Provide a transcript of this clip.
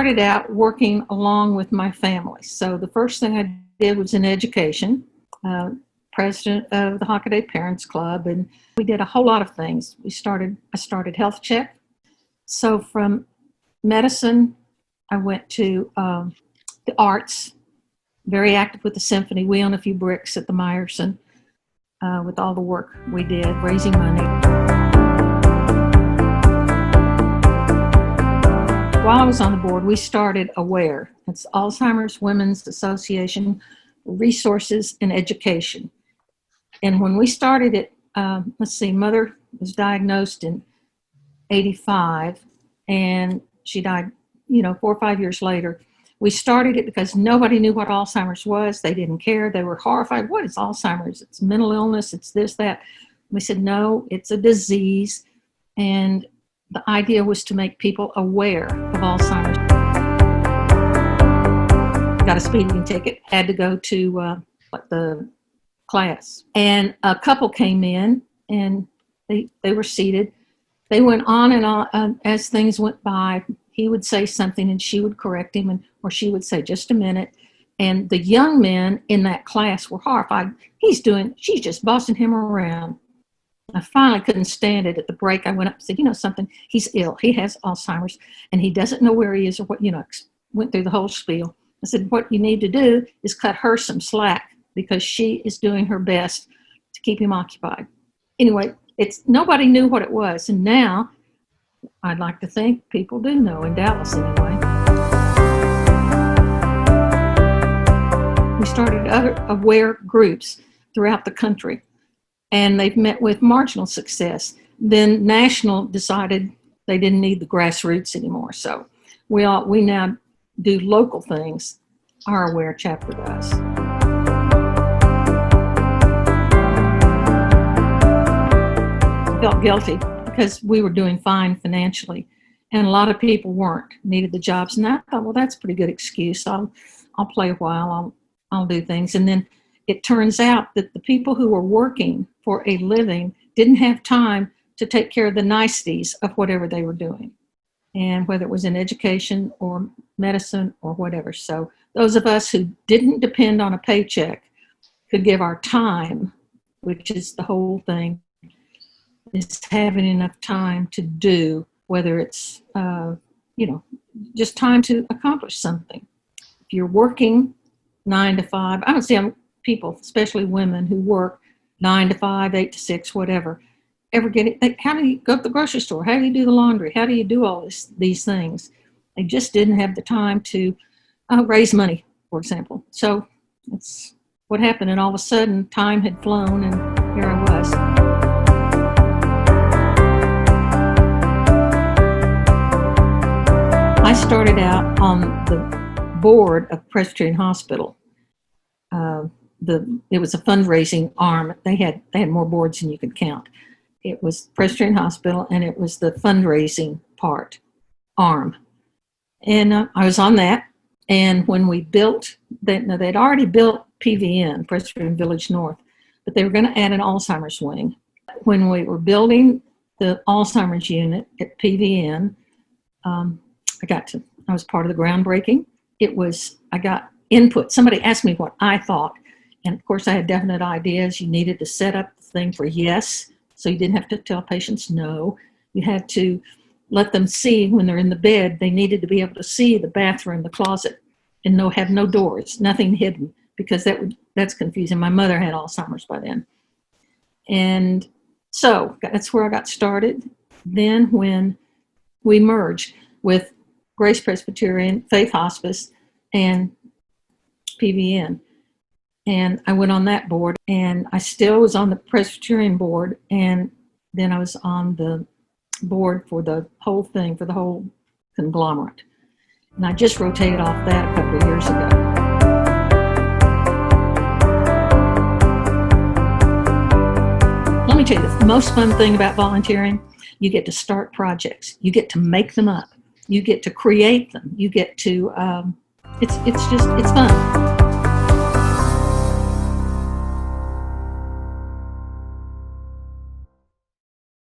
started out working along with my family. So the first thing I did was in education, president of the Hockaday Parents Club, and we did a whole lot of things. I started Health Check. So from medicine, I went to the arts, very active with the symphony. We own a few bricks at the Meyerson with all the work we did, raising money. While I was on the board, we started AWARE. It's Alzheimer's Women's Association Resources and Education. And when we started it, mother was diagnosed in 85, and she died, 4 or 5 years later. We started it because nobody knew what Alzheimer's was. They didn't care. They were horrified. What is Alzheimer's? It's mental illness. It's this, that. We said, no, it's a disease. And the idea was to make people aware of Alzheimer's. Got a speeding ticket, had to go to the class. And a couple came in, and they were seated. They went on and on as things went by. He would say something, and she would correct him, or she would say, just a minute. And the young men in that class were horrified. She's just bossing him around. I finally couldn't stand it. At the break, I went up and said, something, he's ill. He has Alzheimer's, and he doesn't know where he is or what, went through the whole spiel. I said, what you need to do is cut her some slack because she is doing her best to keep him occupied. Anyway, nobody knew what it was, and now I'd like to think people do know, in Dallas anyway. We started other AWARE groups throughout the country, and they've met with marginal success. Then National decided they didn't need the grassroots anymore, so we now do local things. Our AWARE chapter does. I felt guilty because we were doing fine financially, and a lot of people weren't, needed the jobs. And I thought, well, that's a pretty good excuse. I'll play a while. I'll do things. And then it turns out that the people who were working for a living didn't have time to take care of the niceties of whatever they were doing, and whether it was in education or medicine or whatever. So those of us who didn't depend on a paycheck could give our time, which is the whole thing, is having enough time to do, whether it's, just time to accomplish something. If you're working 9 to 5, I don't see people, especially women who work 9 to 5, 8 to 6, whatever, ever get it. How do you go to the grocery store? How do you do the laundry? How do you do all these things? They just didn't have the time to raise money, for example. So that's what happened, and all of a sudden time had flown, and here I was. I started out on the board of Presbyterian Hospital. It was a fundraising arm. They had more boards than you could count. It was Presbyterian Hospital, and it was the fundraising arm. And I was on that. And when we built, they'd already built PVN, Presbyterian Village North, but they were going to add an Alzheimer's wing. When we were building the Alzheimer's unit at PVN, I was part of the groundbreaking. I got input. Somebody asked me what I thought. And of course I had definite ideas. You needed to set up the thing for yes. So you didn't have to tell patients no. You had to let them see when they're in the bed. They needed to be able to see the bathroom, the closet, and have no doors, nothing hidden, because that's confusing. My mother had Alzheimer's by then. And so that's where I got started. Then when we merged with Grace Presbyterian, Faith Hospice, and PVN. And I went on that board, and I still was on the Presbyterian board, and then I was on the board for the whole thing, for the whole conglomerate. And I just rotated off that a couple of years ago. Let me tell you, the most fun thing about volunteering, you get to start projects. You get to make them up. You get to create them. You get to, it's fun.